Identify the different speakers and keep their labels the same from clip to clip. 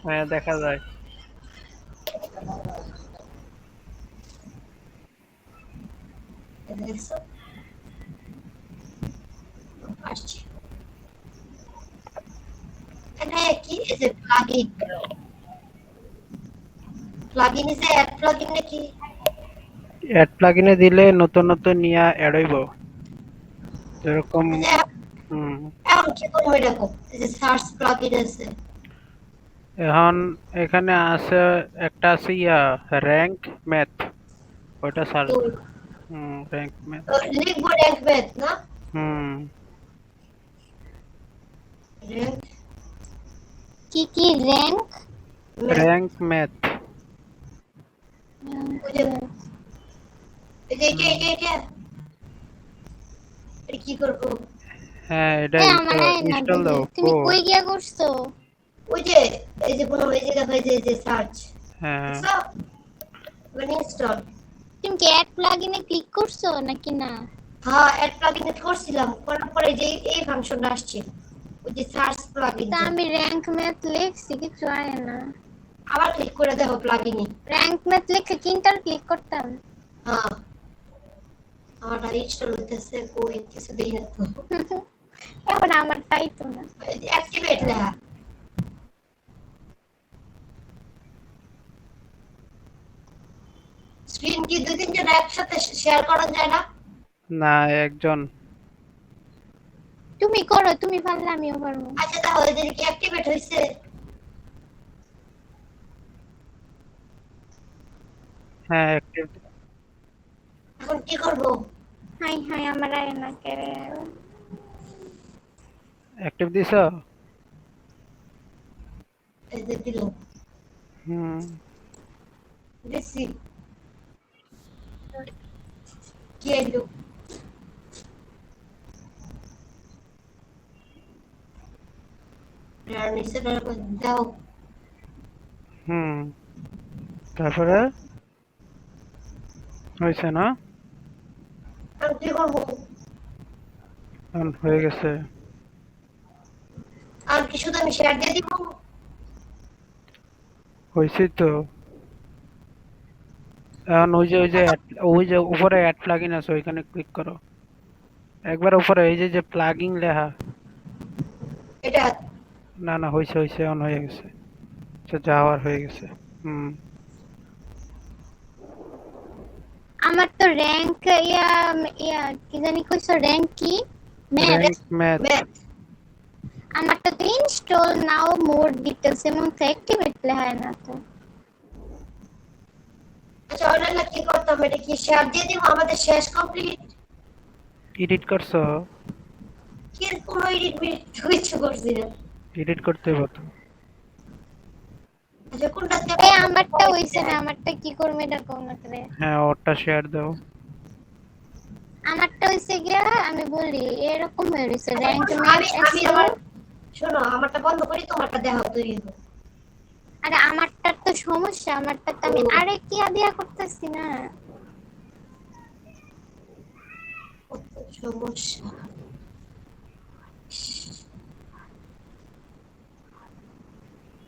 Speaker 1: হ্যাঁ দেখা যায়।
Speaker 2: দেখছো আসছে এখানে কি এই যে প্লাগইন ইজ অ্যাড প্লাগইন নাকি
Speaker 1: অ্যাড প্লাগইনে দিলে নতুন নতুন নিয়া অ্যাড হইব যেরকম।
Speaker 2: এই যে
Speaker 1: হুম।
Speaker 2: এখন কি করবো এটা এই যে সার্চ প্লাগইন আছে
Speaker 1: এখন এখানে আছে একটা আছে র্যাঙ্ক ম্যাথ, ওইটা সার্চ
Speaker 2: তো
Speaker 1: দাও। Rank math.
Speaker 2: লিখবো র্যাঙ্ক ম্যাথ না
Speaker 1: হুম।
Speaker 2: র্যাঙ্ক
Speaker 3: কি কি র্যাঙ্ক?
Speaker 2: Math
Speaker 1: rank math.
Speaker 2: ওই যে এই যে এটা এটা কি করবো
Speaker 1: হ্যাঁ এটা
Speaker 3: আমার আয় না
Speaker 1: ইনস্টল
Speaker 3: দেখি
Speaker 1: দাও
Speaker 3: তুমি কই গিয়া করছো?
Speaker 2: ওই যে এই যে কোনো এই যে দেখো এই যে সার্চ
Speaker 1: হ্যাঁ
Speaker 2: দেখছো মানে ইনস্টল
Speaker 3: তুমি কি অ্যাড প্লাগইনে ক্লিক করছো নাকি না?
Speaker 2: হ্যাঁ অ্যাড প্লাগইনে করছিলাম করার পরে যে এই ফাংশনটা আসছে ওই যে সার্চ প্লাগইন
Speaker 3: তা
Speaker 2: যে
Speaker 3: আমি র্যাঙ্ক ম্যাথ লিখছি কিছু আয় না।
Speaker 2: আবার ক্লিক করে দেখো প্লাগইনে
Speaker 3: র্যাঙ্ক ম্যাথ লিখে কিনটার ক্লিক করতাম।
Speaker 2: হ্যাঁ আমার ইনস্টল হইতেছে কই কিছু দেই না তো
Speaker 3: এখন আমার তাই তো না।
Speaker 2: অ্যাক্টিভেট লেখা স্ক্রিন কি দুই তিনজন একসাথে শেয়ার করা যায় না
Speaker 1: না একজন।
Speaker 3: তুমি করো, তুমি পারলে আমিও পারবো।
Speaker 2: আচ্ছা তাহলে এদের কি অ্যাক্টিভেট হইছে
Speaker 1: হ্যাঁ অ্যাক্টিভ।
Speaker 2: এখন কি করব
Speaker 3: হাই হাই আমার আয় না করে।
Speaker 1: অ্যাক্টিভ দিছো?
Speaker 2: এই যে দিল
Speaker 1: হুম।
Speaker 2: দিছি কি এলো নিচে দাও
Speaker 1: হুম তারপরে হয়েছে না?
Speaker 2: আমি কি করবো
Speaker 1: এখন হয়ে গেছে।
Speaker 2: আর কি শুধু আমি শেয়ার দিয়ে দিব
Speaker 1: হয়েছে তো। এখন ওই যে উপরে অ্যাড প্লাগইন আছে ওইখানে ক্লিক করো। একবার উপরে এই যে যে প্লাগইন লেখা।
Speaker 2: এটা
Speaker 1: না না হয়েছে হয়েছে অন হয়ে গেছে। আচ্ছা যাওয়ার হয়ে গেছে। হুম।
Speaker 3: আমার তো র্যাঙ্ক ইয়া ইয়া কি জানি কইছো র্যাঙ্ক কি? ম্যাথ।
Speaker 1: Rank math.
Speaker 2: ম্যাথ
Speaker 3: আমারটা তো ইনস্টল নাও মোর ডিটেলস এমন তো অ্যাক্টিভেট লেখা না তো।
Speaker 2: আচ্ছা ওটা কি করতাম এটা কি শেয়ার দিয়ে দিব আমাদের শেষ কমপ্লিট
Speaker 1: এডিট করছো?
Speaker 2: কি কোনো এডিট মিডিট কিছু করছি না
Speaker 1: এডিট করতে হবে তো।
Speaker 2: আচ্ছা কোনটা
Speaker 3: এই আমারটা হইছে না, আমারটা কি করব এটা কোন করে?
Speaker 1: হ্যাঁ ওটা শেয়ার দাও।
Speaker 3: আমারটা হইছে গিয়া আমি বলি এরকম হয়ে রইছে
Speaker 2: আচ্ছা,
Speaker 3: র্যাঙ্ক ম্যাথ
Speaker 2: আমি আমি
Speaker 3: এসইও।
Speaker 2: আমার শোনো আমারটা বন্ধ করি তোমারটা দেখাও তৈরি হবে
Speaker 3: আরে আমারটার তো সমস্যা, আমারটা তো আমি আরে কি দিয়া করতেছি না।
Speaker 2: কত সমস্যা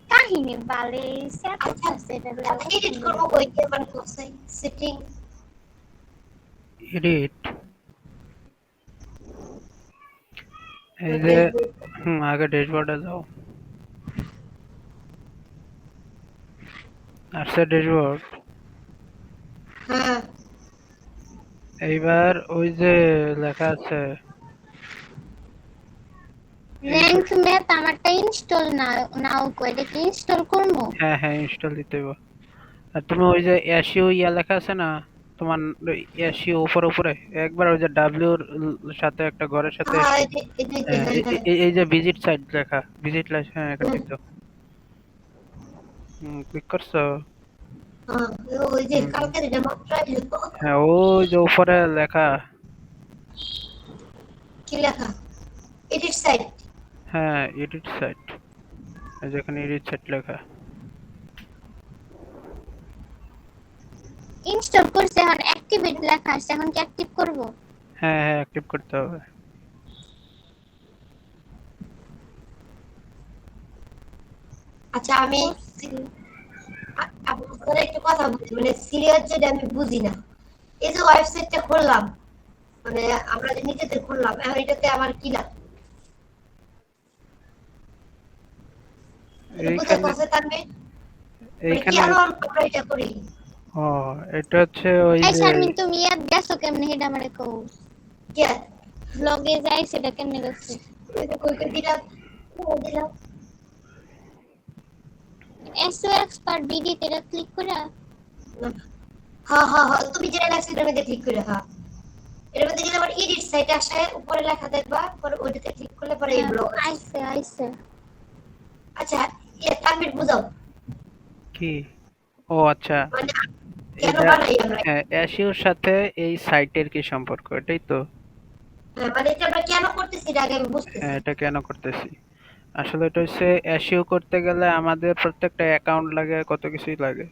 Speaker 3: কাহিনী বালে সেট
Speaker 2: আচ্ছা
Speaker 3: আছে এটা
Speaker 2: আচ্ছা এডিট করবো কই দিয়ে মানে কোথায় সেটিং
Speaker 1: এডিট এই যে
Speaker 2: ফেসবুক
Speaker 1: আগে ড্যাশবোর্ডে যাও। আসছে ড্যাশবোর্ড।
Speaker 2: হ্যাঁ
Speaker 1: এইবার ওই যে লেখা আছে এই যে।
Speaker 3: র্যাঙ্ক ম্যাথ আমারটা ইনস্টল না নাও কই এটা কি ইনস্টল করব?
Speaker 1: হ্যাঁ হ্যাঁ ইনস্টল দিতে হবে। আর তুমি ওই যে এসইও লেখা আছে না তোমার, এসইও উপরে উপরে একবার ওই যে ডাব্লিউর সাথে একটা ঘরের সাথে।
Speaker 2: হ্যাঁ এই যে
Speaker 1: হ্যাঁ
Speaker 2: হ্যাঁ হ্যাঁ
Speaker 1: এই যে ভিজিট সাইট লেখা, ভিজিট লাইট, হ্যাঁ এটা
Speaker 2: হুম,
Speaker 1: ঠিক দাও। ক্লিক করছো?
Speaker 2: হ্যাঁ, ওই যে
Speaker 1: হুম,
Speaker 2: কালকে যেটা মাত্র আইলো
Speaker 1: হ্যাঁ ওই যে উপরে লেখা।
Speaker 2: কি লেখা এডিট সাইট
Speaker 1: হ্যাঁ এডিট সাইট, যেখানে এডিট সাইট লেখা।
Speaker 3: ইনস্টল করছে এখন অ্যাক্টিভেট লেখা আসছে, এখন কি অ্যাক্টিভ করব?
Speaker 1: হ্যাঁ হ্যাঁ অ্যাক্টিভ করতে হবে।
Speaker 2: আচ্ছা আমি আপনার একটা কথা বলি, মানে সিরিয়াস যেটা আমি বুঝি না, এই যে ওয়েবসাইটটা খুললাম, মানে আমরা যে নিজেদের খুললাম, এখন এটাতে আমার কি লাভ? এটা বুঝাতে
Speaker 1: এইখানে
Speaker 2: হচ্ছে তার মানে
Speaker 1: এইখানে
Speaker 2: কেন আমরা এটা করি?
Speaker 1: ও, এটা হচ্ছে ওই
Speaker 3: এই
Speaker 1: যে
Speaker 3: শারমিন তুমি ইয়াত গেছো কেমনে হেডা আমারে কও।
Speaker 2: কে
Speaker 3: ব্লগে যাই সেটা কেমনে গেছো?
Speaker 2: ওই যে কই কই দিলাম, দিলাম।
Speaker 3: এসও এক্সপার্ট বিডি তেরা ক্লিক করা।
Speaker 2: হ্যাঁ হ্যাঁ হ্যাঁ, তুমি যেটা লাগছে এটার মধ্যে ক্লিক করে, হ্যাঁ এটার মধ্যে গেলে আবার এডিট সাইটে আসে, উপরে লেখা দেখবা, পরে ওইটাতে ক্লিক করলে পরে এই ব্লগ আসে।
Speaker 3: আইছে আইছে।
Speaker 2: আচ্ছা, তানভীর বুঝাও,
Speaker 1: কি, ও আচ্ছা,
Speaker 2: মানে কেন
Speaker 1: এটা
Speaker 2: বানাই আমরা?
Speaker 1: হ্যাঁ অ্যাসিওর সাথে এই সাইটের কি সম্পর্ক, এটাই তো।
Speaker 2: হ্যাঁ, মানে এটা আমরা কেন করতেছি এটা আগে আমি বুঝতেছি।
Speaker 1: হ্যাঁ, এটা কেন করতেছি, আসলে এটা হচ্ছে অ্যাসিও করতে গেলে আমাদের প্রত্যেকটা অ্যাকাউন্ট লাগে, কত কিছুই লাগে।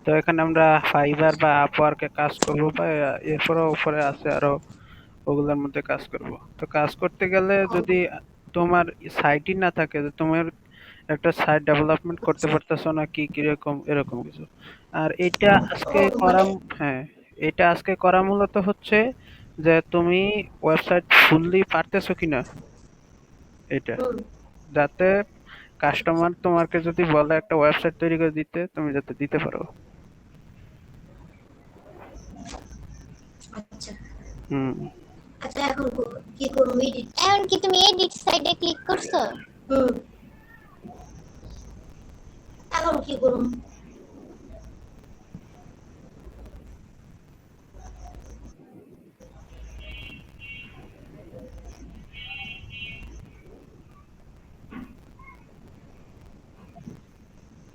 Speaker 1: তো এখানে আমরা ফাইবার বা আপওয়ার্কে কাজ করব, বা এরপরে উপরে আছে আরো, ওগুলোর মধ্যে কাজ করব। তো কাজ করতে গেলে যদি তোমার সাইটই না থাকে, যে তোমার একটা সাইট ডেভেলপমেন্ট করতে
Speaker 2: আচ্ছা,
Speaker 1: পারতেছো না কি কিরকম এরকম কিছু। আর এটা
Speaker 2: ও
Speaker 1: আজকে
Speaker 2: মানে
Speaker 1: হ্যাঁ, এটা আজকে করা মূলত হচ্ছে যে তুমি ওয়েবসাইট ফুললি পারতেছো কিনা এটা,
Speaker 2: হুম,
Speaker 1: যাতে কাস্টমার তোমাকে যদি বলে একটা ওয়েবসাইট তৈরি করে দিতে, তুমি যাতে দিতে পারো।
Speaker 2: আচ্ছা
Speaker 1: হুম।
Speaker 2: আচ্ছা, এখন কি করবো এডিট?
Speaker 3: এখন কি তুমি এডিট সাইডে ক্লিক করছো?
Speaker 2: হুম, এখন কি করবো?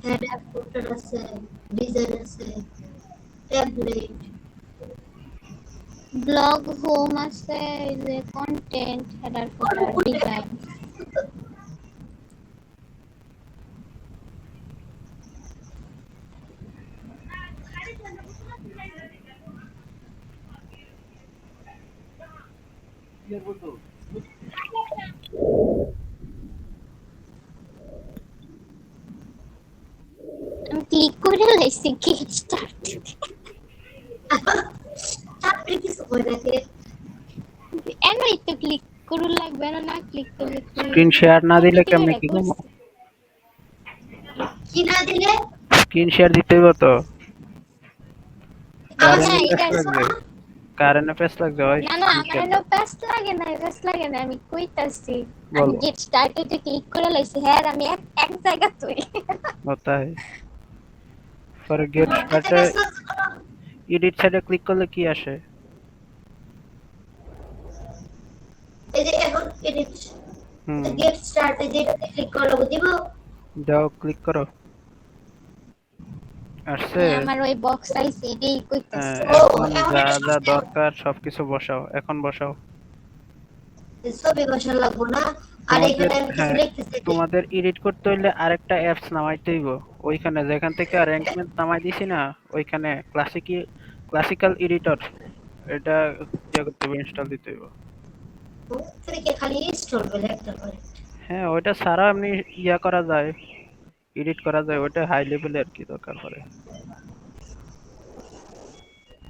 Speaker 2: হেডার ফুটার আছে, ডিজাইন আছে, ট্যাবলেট।
Speaker 3: ব্লগ হোম আছে, এই যে কন্টেন্ট হেডার ফুটার ডিজাইন। আমি ক্লিক করে লাইছি গেট স্টার্ট।
Speaker 2: তারপরে কিছু হয় নাকি?
Speaker 3: এনই তো ক্লিক করুন লাগবে না, না ক্লিক করলে কি
Speaker 1: স্ক্রিন শেয়ার না দিলে
Speaker 3: প্রতিদিন
Speaker 1: কেমনে
Speaker 3: এটা
Speaker 1: কি করবো?
Speaker 3: করছি।
Speaker 2: কি না দিলে?
Speaker 1: স্ক্রিন শেয়ার দিতে হইব তো,
Speaker 2: আমার
Speaker 3: না
Speaker 1: কারেন্ট
Speaker 2: সাথে
Speaker 1: পেস
Speaker 3: এটা
Speaker 2: দেখতেছো
Speaker 1: লাগবে,
Speaker 2: না?
Speaker 1: কারেন্ট পেস লাগবে হয়
Speaker 3: না না
Speaker 1: স্ক্রিন
Speaker 3: আমার
Speaker 1: শেয়ার
Speaker 3: এনো পেস্ট লাগে না, পেস্ট লাগে না, আমি কইতাছি। আমি
Speaker 1: বলো।
Speaker 3: গেট স্টার্টেডে ক্লিক করে লাইছি, হ্যাঁ আমি এক এক জায়গা তুই।
Speaker 1: হতা है, পরে গেট
Speaker 2: আচ্ছা
Speaker 1: স্টার্টে
Speaker 2: দেখছো?
Speaker 1: এডিট সাইডে ক্লিক করলে কি আসে?
Speaker 2: এই যে এখন এডিট,
Speaker 1: হুম,
Speaker 2: গেট স্টার্ট, এই যে এটাতে ক্লিক করলে দিব।
Speaker 1: যাও ক্লিক করো, আসছে।
Speaker 3: হ্যাঁ আমার ওই বক্স আইছে এটাই কইতাছি।
Speaker 2: ও
Speaker 1: এখন
Speaker 2: এখন
Speaker 1: যা
Speaker 2: এটা
Speaker 1: যা
Speaker 2: সবচেয়ে
Speaker 1: দরকার সবকিছু বসাও, এখন বসাও।
Speaker 2: ছবি বসা লাগবো না? আর
Speaker 1: তোমাদের
Speaker 2: এখানে আমি কিছু
Speaker 1: হ্যাঁ,
Speaker 2: লিখতেছি যে,
Speaker 1: তোমাদের এডিট করতে হইলে আরেকটা অ্যাপস নামাইতে হইব। ওইখানে যেখান থেকে র্যাঙ্কমেন্ট নামাই দিছি না, ওইখানে ক্লাসিক্যাল এডিটর, এটা ইয়ে করতে হবে, ইনস্টল দিতে হইব।
Speaker 2: থেকে খালি ইনস্টল বলে একটা করে।
Speaker 1: হ্যাঁ, ওইটা ছাড়া এমনি ইয়া করা যায়, এডিট করা যায়, ওইটা হাই লেভেলে আর কি দরকার পড়ে।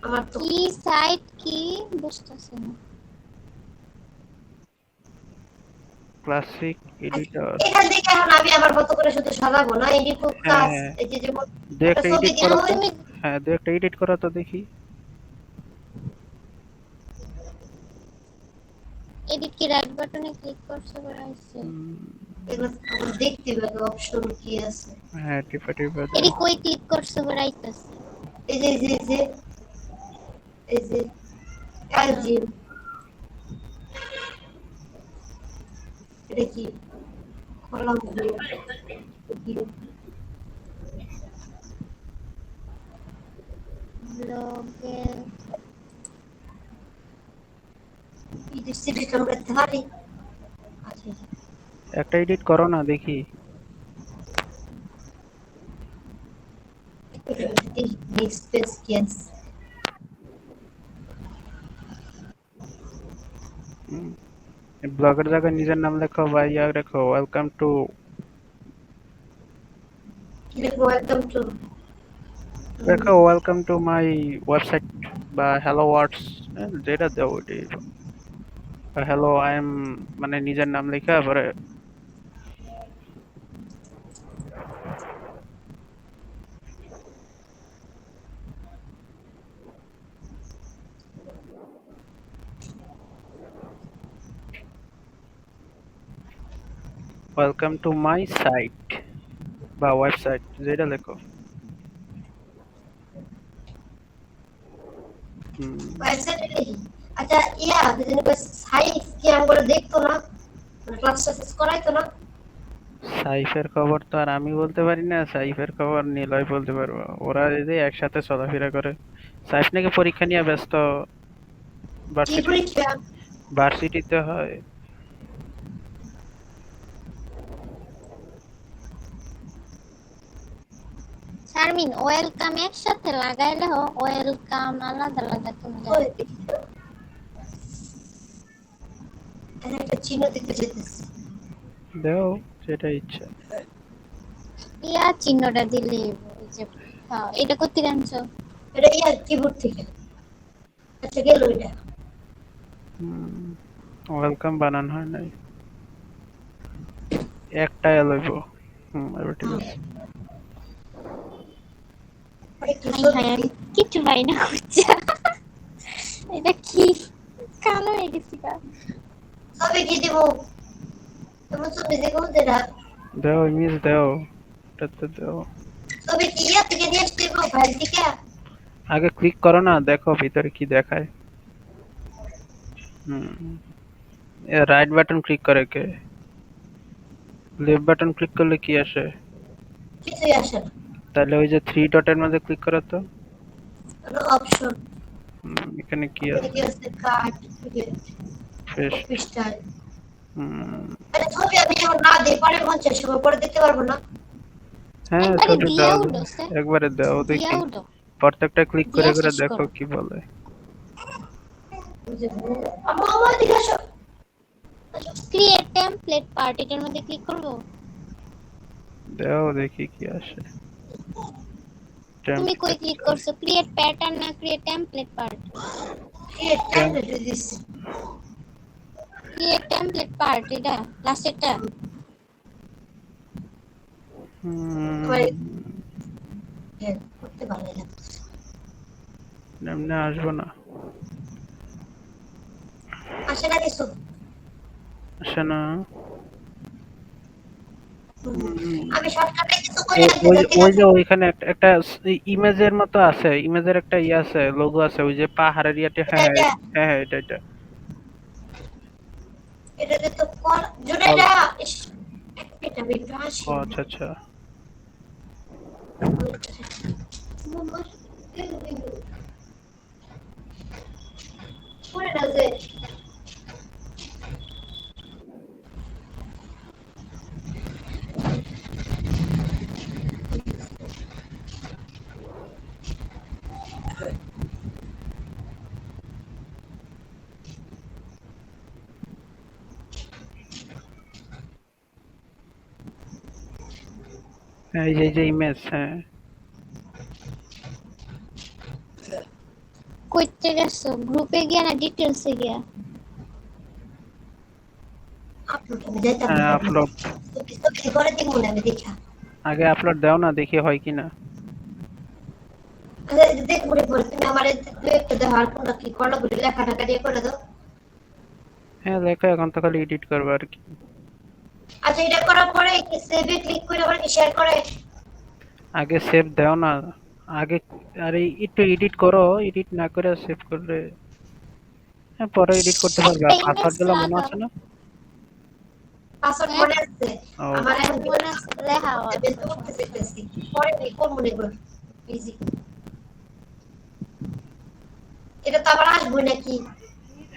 Speaker 2: আমার তো
Speaker 3: কি সাইট কি বুঝতাছি না।
Speaker 1: Classic editor.
Speaker 2: এখান থেকে এখন আমি আমার মতো করে শুধু সাজাবো না, এডিট
Speaker 1: হ্যাঁ
Speaker 2: কাজ,
Speaker 1: হ্যাঁ,
Speaker 2: এই যে যেমন
Speaker 1: দু
Speaker 2: একটা
Speaker 1: একটা
Speaker 2: ছবি
Speaker 1: এডিট
Speaker 2: দিলে
Speaker 1: করো তো।
Speaker 2: হয়।
Speaker 3: তুমি
Speaker 1: হ্যাঁ, দু একটা এডিট করো তো দেখি।
Speaker 3: এডিট কি রাইট বাটনে ক্লিক করছো করে আইছে?
Speaker 1: উম,
Speaker 2: এগুলো আমার দেখতে হবে অপশন কি আছে।
Speaker 1: হ্যাঁ, টিপা টিপা দাও।
Speaker 3: এডি কই ক্লিক করছো করে আইতাছে?
Speaker 2: এই যে এই যে অ্যালজিন, এটা কি কলাম কি?
Speaker 3: ব্লগে
Speaker 2: এডিট সিডিট আমরা করতে পারি। আচ্ছা,
Speaker 1: একটা এডিট করো না দেখি।
Speaker 2: নেক্সট পেজ কি আছে?
Speaker 1: ব্লগের জায়গায় নিজের নাম লেখো বা ইয়া লেখো, ওয়েলকাম টু
Speaker 2: লিখবো একদম টু।
Speaker 1: দেখো ওয়েলকাম টু মাই ওয়েবসাইট বা হ্যালো ওয়ার্ডস, যেটা দাও ওইটাই। হ্যালো আই এম, মানে নিজের নাম লেখা পরে ওয়েলকাম টু মাই সাইট বা ওয়েবসাইট যেটা লেখো। হুম,
Speaker 2: ওয়েবসাইটে লিখি। আচ্ছা ইয়া যদি সাইজ কি আমরা দেখতো না, ক্লাসটা শেষ করাইতো না।
Speaker 1: সাইফের খবর তো আর আমি বলতে পারি না, সাইফের খবর নিলয় বলতে পারবো। ওরা যদি একসাথে চলাফেরা করে। সাইফ নাকি পরীক্ষা নিয়ে ব্যস্ত।
Speaker 2: কি
Speaker 1: ভার্সিটি,
Speaker 2: পরীক্ষা?
Speaker 1: ভার্সিটিতে হয়।
Speaker 3: শারমিন ওয়েলকাম একসাথে লাগাইলে ওয়েলকাম আলাদা আলাদা তুমি
Speaker 2: ওই একটা চিহ্ন দিতে যেতেছি।
Speaker 1: দেও যেটা ইচ্ছা।
Speaker 3: ইয়া চিহ্নটা দিলে ওই যে হ্যাঁ, এটা করতে আনছো।
Speaker 2: এটা ইয়ার কিবোর্ড থেকে। আচ্ছা গেল এটা।
Speaker 1: ওয়েলকাম বানান হয় নাই, একটা লইব। এবার ঠিক
Speaker 2: হুম,
Speaker 1: আছে।
Speaker 2: একটু
Speaker 3: হাই
Speaker 2: ছবি
Speaker 3: হাই
Speaker 2: দিই।
Speaker 3: আমি কিছু পাই না খুঁজছে। এটা কি কালো হয়ে গেছি গা।
Speaker 2: ছবি কি দিব? তোমার ছবি দেখো যেটা।
Speaker 1: দেও ইমেজ দেও, এটাতে দেও।
Speaker 2: ছবি কি ইয়া থেকে নিয়ে আসতে হবে ফাইল থেকে?
Speaker 1: আগে ক্লিক করো না, দেখো ভিতরে কি দেখায়। হুম, রাইট বাটন ক্লিক করে কে? লেফট বাটন ক্লিক করলে কি আসে?
Speaker 2: কিছুই আসে না।
Speaker 1: তাহলে ওই যে থ্রি ডটের মধ্যে ক্লিক করো তো।
Speaker 2: কোনো অপশন।
Speaker 1: এখানে কি
Speaker 2: এখানে
Speaker 1: আছে?
Speaker 2: কি আছে? Card,
Speaker 1: paste.
Speaker 2: Copy style.
Speaker 1: হুম,
Speaker 2: আরে ছবি আমি যখন না দিই পরে 50 সময় পরে দিতে পারবো না।
Speaker 1: হ্যাঁ
Speaker 3: একবারে
Speaker 1: ছবি
Speaker 3: দিয়া
Speaker 1: দেওয়া
Speaker 3: উঠো
Speaker 1: যায়।
Speaker 3: সে,
Speaker 1: একবারে দাও
Speaker 3: দিয়া
Speaker 1: দেখি।
Speaker 3: উঠো,
Speaker 1: প্রত্যেকটা ক্লিক করে
Speaker 3: দিয়া
Speaker 1: করে
Speaker 3: শেষ
Speaker 1: দেখো
Speaker 3: করো।
Speaker 1: কি বলে।
Speaker 2: আম্মা আম্মা এদিকে আসো।
Speaker 3: ক্রিয়েট টেমপ্লেট পার্ট এটার মধ্যে ক্লিক করবো।
Speaker 1: দাও দেখি কি আসে।
Speaker 3: তুমি কই
Speaker 1: টেমপ্লেট,
Speaker 3: ক্লিক করছো? ক্রিয়েট প্যাটার্ন না create template part?
Speaker 2: Create template দিছি।
Speaker 3: ক্রিয়েট টেমপ্লেট পার্ট এটা লাস্টেরটা।
Speaker 2: আমার হেড করতে ভালো লাগছে।
Speaker 1: এমনি আসবো না।
Speaker 2: আসে না কিছু।
Speaker 1: আসে না।
Speaker 2: আমি শর্টকাটে কিছু করে
Speaker 1: ওই
Speaker 2: রাখতে
Speaker 1: ওই
Speaker 2: যাচ্ছি
Speaker 1: ওই
Speaker 2: আছে।
Speaker 1: যে ওইখানে একটা একটা ইমেজের মতো আছে, ইমেজের একটা ইয়ে আছে, লোগো আছে, ওই যে পাহাড়ের ইয়াতে।
Speaker 2: এটা
Speaker 1: হ্যাঁ হ্যাঁ
Speaker 2: এটা
Speaker 1: হ্যাঁ হ্যাঁ, এটা এটা।
Speaker 2: এটাতে তো কল জুড়ে
Speaker 1: কল।
Speaker 2: যা। ইস, এটা আমি একটু
Speaker 1: ও
Speaker 2: হাসি।
Speaker 1: আচ্ছা আচ্ছা।
Speaker 2: পরে না যে
Speaker 1: হ্যাঁ, এই যে ইমেজ, হ্যাঁ।
Speaker 3: কইতে গেছো গ্রুপে গিয়া না ডিটেলসে গিয়া?
Speaker 2: আপলোড আমি যাইতাম না
Speaker 1: হ্যাঁ
Speaker 2: আপলোড।
Speaker 1: আপলোড।
Speaker 2: তো কিছু করে দিব না আমি দেখা।
Speaker 1: আগে আপলোড দাও না, দেখি হয় কিনা।
Speaker 2: দেখবো রে পরে তুমি আমার দু একটা দেওয়ার কোনটা কি করলো বলে লেখা ঢাকা দিয়ে করে দাও।
Speaker 1: হ্যাঁ লেখো, এখন তো খালি এডিট করবো আর কি।
Speaker 2: আচ্ছা এটা করার পরে কি সেভে ক্লিক করে আবার কি শেয়ার করে?
Speaker 1: আগে সেভ দাও না। আগে, আরে একটু এডিট করো, এডিট না করে সেভ করলে। হ্যাঁ পরে এডিট করতে পারবে।
Speaker 3: একটা
Speaker 1: আর
Speaker 3: ইমেজ
Speaker 1: পাসওয়ার্ড গুলো মনে
Speaker 3: লাগাও।
Speaker 1: আছে না?
Speaker 2: পাসওয়ার্ড
Speaker 3: হ্যাঁ,
Speaker 2: মনে আছে।
Speaker 1: ও
Speaker 2: আমার এখন কি
Speaker 3: মনে আছে, লেখাও আছে।
Speaker 2: বের করতে চাইতেছি। পরে কি কোন মনে করব? ইজি। এটা তো আবার আসবে নাকি?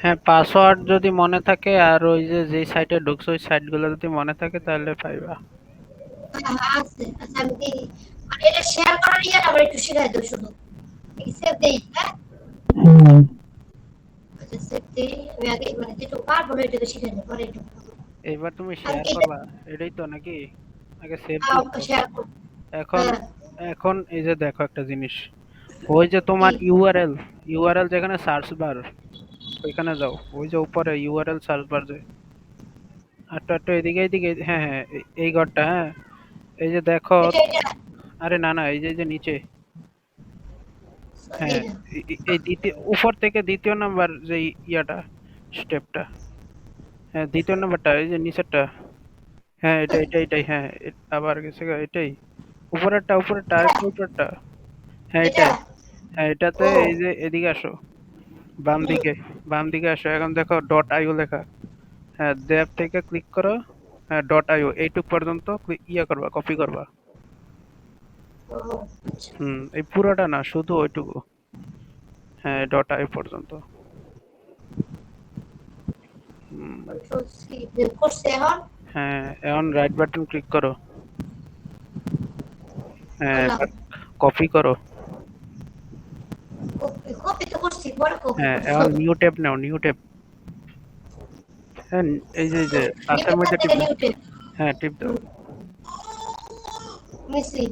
Speaker 1: হ্যাঁ, পাসওয়ার্ড যদি মনে থাকে আর ওই যে যেই সাইটে ঢুকছো ওই সাইট গুলো যদি মনে থাকে তাহলে পাইবা।
Speaker 2: হ্যাঁ, হ্যাঁ, আছে। আচ্ছা আমি দেখি। আর এটা শেয়ার করার ইয়ে আবার একটু শিখাই দাও শুধু। সেভ দেই, হ্যাঁ? আচ্ছা সেভ দেই। আমি আগে মানে যেটুকু পারবো না এটুকু শিখাই দাও পরে একটু।
Speaker 1: এবার তুমি
Speaker 2: আর
Speaker 1: শেয়ার
Speaker 2: এইটা
Speaker 1: করবা, এটাই তো নাকি? আগে সেভ দিছো।
Speaker 2: শেয়ার করো।
Speaker 1: এখন
Speaker 2: হ্যাঁ
Speaker 1: এখন এই যে দেখো একটা জিনিস, ওই যে
Speaker 2: কি
Speaker 1: তোমার ইউআরএল যেখানে সার্চ বার, ওইখানে যাও, ওই যে উপরে ইউআরএল সার্চ বার যে, একটু একটু এদিকে, হ্যাঁ হ্যাঁ, এই ঘরটা, হ্যাঁ, এই যে দেখো,
Speaker 2: এটা
Speaker 1: আরে না না, এই যে নিচে,
Speaker 2: এই
Speaker 1: হ্যাঁ,
Speaker 2: না
Speaker 1: এই দ্বিতীয় উপর থেকে দ্বিতীয় নাম্বার যে ইয়াটা, স্টেপটা, হ্যাঁ দ্বিতীয় নাম্বারটা, এই যে নিচেরটা, হ্যাঁ এটাই, হ্যাঁ আবার গেছে গা, এটাই উপরেরটা আরেকটু উপরেরটা, হ্যাঁ
Speaker 2: এটা
Speaker 1: এটাই, হ্যাঁ এটাতে
Speaker 2: ও
Speaker 1: এই যে এদিকে আসো, বাম
Speaker 2: হুম,
Speaker 1: দিকে, বাম দিকে আসো, এখন দেখো ডট আইও লেখা, হ্যাঁ দেব থেকে ক্লিক করো, হ্যাঁ ডট আইও এইটুক পর্যন্ত ইয়া করবা, কপি করবা।
Speaker 2: ও আচ্ছা
Speaker 1: এই পুরোটা না, শুধু ওইটুকু, হ্যাঁ ডট আইও পর্যন্ত। হুম,
Speaker 2: কন্ট্রোল সি করছে এখন
Speaker 1: হ্যাঁ এখন রাইট বাটন ক্লিক করো, হ্যাঁ
Speaker 2: করলাম
Speaker 1: কপি করো,
Speaker 2: কপি কপি তো করছি পরে কপি
Speaker 1: হ্যাঁ
Speaker 2: করছো
Speaker 1: এখন নিউ ট্যাব নাও, নিউ ট্যাব, হ্যাঁ এই যে পাশের
Speaker 2: নিউটন
Speaker 1: মধ্যে টিপ
Speaker 2: থেকে
Speaker 1: দাও,
Speaker 2: নিউটন
Speaker 1: হ্যাঁ টিপ দাও।
Speaker 2: মিসি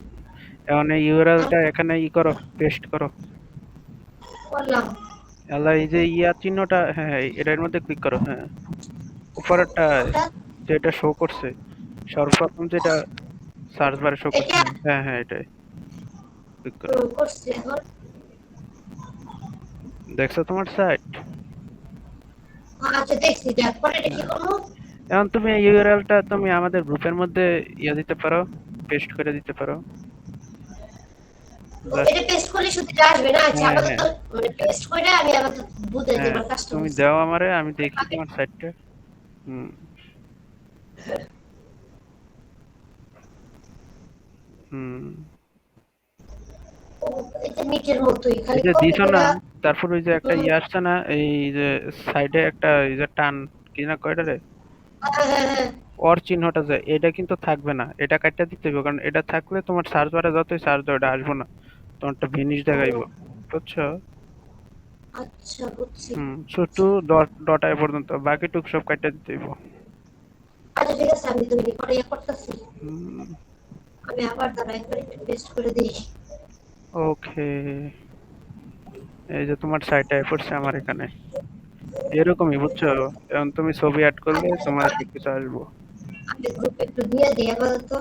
Speaker 1: এখন এই ইউআরএলটা এখানে করো, পেস্ট করো,
Speaker 2: করলাম
Speaker 1: এলা এই যে ইয়া চিহ্নটা, হ্যাঁ হ্যাঁ, এটার মধ্যে ক্লিক করো, হ্যাঁ উপরেরটা
Speaker 2: ওটা
Speaker 1: যেটা শো করছে, সর্বপ্রথম যেটা সার্চ বারে শো করছে,
Speaker 2: এটা
Speaker 1: হ্যাঁ হ্যাঁ এটাই ক্লিক করো।
Speaker 2: করছে এখন
Speaker 1: দেখছো তোমার সাইট?
Speaker 2: আচ্ছা দেখছি দেখ পরে এটা কি করবো
Speaker 1: এখন তুমি এই ইউআরএলটা তুমি আমাদের গ্রুপের মধ্যে দিতে পারো, পেস্ট করে দিতে পারো,
Speaker 2: ও,
Speaker 1: জাস্ট,
Speaker 2: এটা পেস্ট করলে শুধু এটা আসবে না আচ্ছা
Speaker 1: হ্যাঁ
Speaker 2: আপাতত
Speaker 1: হ্যাঁ
Speaker 2: মানে পেস্ট করে আমি আপাতত বুঝাই
Speaker 1: হ্যাঁ
Speaker 2: দেবার কাজটা
Speaker 1: তুমি
Speaker 2: করছি
Speaker 1: দাও আমারে, আমি দেখি তোমার সাইটটা। হুম হুম,
Speaker 2: ও, এটা নিচের মতোই
Speaker 1: এই
Speaker 2: খালি
Speaker 1: যে
Speaker 2: কপি
Speaker 1: দিছো
Speaker 2: করে
Speaker 1: না, তারপর ওই যে একটা
Speaker 2: হুম,
Speaker 1: ইয়ে আসছে না, এই যে সাইডে একটা এই যে টান, কি না কয়টা রে,
Speaker 2: হ্যাঁ হ্যাঁ হ্যাঁ
Speaker 1: ওর চিহ্নটা, যে এটা কিন্তু থাকবে না, এটা কাটটা দিতে হবে, কারণ এটা থাকলে তোমার সার্চ বারে যতই সার্চ দাও এটা আসবে না, তোমারটা ভিনিশ দেখাইবো,
Speaker 2: ও
Speaker 1: বুঝছো?
Speaker 2: আচ্ছা বুঝছি
Speaker 1: শুধু ডট আই পর্যন্ত, বাকিটুক সব কাটটা দিতে হইব।
Speaker 2: আচ্ছা ঠিক আছে আমি তুমি পরে ইয়ে করতেছি
Speaker 1: হুম,
Speaker 2: আমি আবার দাঁড়া একবার একটু পেস্ট করে দিই
Speaker 1: ওকে, এই যে তোমার সাইটে পড়ছে আমার এখানে, এরকমই বুঝছো, এখন তুমি ছবি অ্যাড করলে
Speaker 2: আচ্ছা
Speaker 1: তোমার
Speaker 2: তাহলে
Speaker 1: সবকিছু আসবো।
Speaker 2: আমি গ্রুপে একটু দিয়ে দিই আপাতত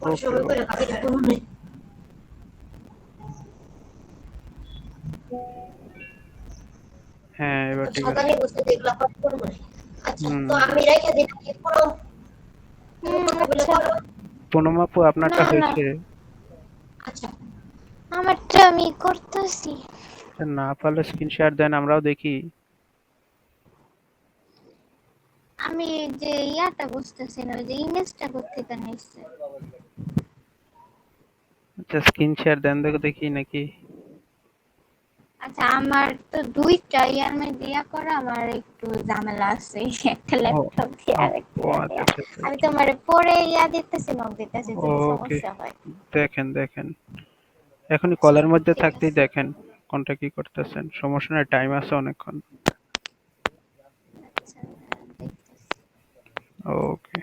Speaker 2: পরে
Speaker 1: ওকে
Speaker 2: সময় করে
Speaker 1: ওকে,
Speaker 2: বাকিটা করবো না
Speaker 1: হ্যাঁ এবার ঠিক
Speaker 2: সাদা
Speaker 1: আছে।
Speaker 2: নিয়ে বসে দেখলা পরে করবো না আচ্ছা
Speaker 1: হুম,
Speaker 2: তো আমি রেখে দিই নাকি পুরো তুমি কথা বলে
Speaker 3: আচ্ছা।
Speaker 2: করো
Speaker 1: পুনম আপু
Speaker 3: না
Speaker 1: আপনারটা
Speaker 3: না,
Speaker 1: হয়েছে?
Speaker 2: আচ্ছা
Speaker 3: আমারটা আমি করতেছি।
Speaker 1: না পারলে স্ক্রিন শেয়ার দেন, আমরাও দেখি।
Speaker 3: আমি যে ইয়াটা বুঝতেছি না, ওই যে ইমেজটা কোত্থেকে নিচ্ছে।
Speaker 1: আচ্ছা স্ক্রিন শেয়ার দেন, দেখো দেখি নাকি।
Speaker 3: আচ্ছা আমার তো দুইটা ইয়ার মধ্যে ইয়া করা, আমার একটু ঝামেলা আছে একটা
Speaker 1: ও
Speaker 3: ল্যাপটপ দিয়ে
Speaker 1: ও
Speaker 3: আর একটা
Speaker 1: ও
Speaker 3: ইয়া
Speaker 1: আচ্ছা
Speaker 3: দিয়ে।
Speaker 1: আচ্ছা আচ্ছা
Speaker 3: আমি
Speaker 1: আচ্ছা।
Speaker 3: তোমার পরে ইয়া দিতেছি, নক দিতেছি যদি
Speaker 1: ওকে,
Speaker 3: সমস্যা হয়।
Speaker 1: দেখেন দেখেন, এখনই
Speaker 3: আচ্ছা
Speaker 1: কলের মধ্যে
Speaker 3: ঠিক
Speaker 1: থাকতেই
Speaker 3: আছে।
Speaker 1: দেখেন কোনটা কি করতেছেন, সমস্যা নাই, টাইম আছে অনেকক্ষণ।
Speaker 3: আচ্ছা দেখতেছি।
Speaker 1: ওকে।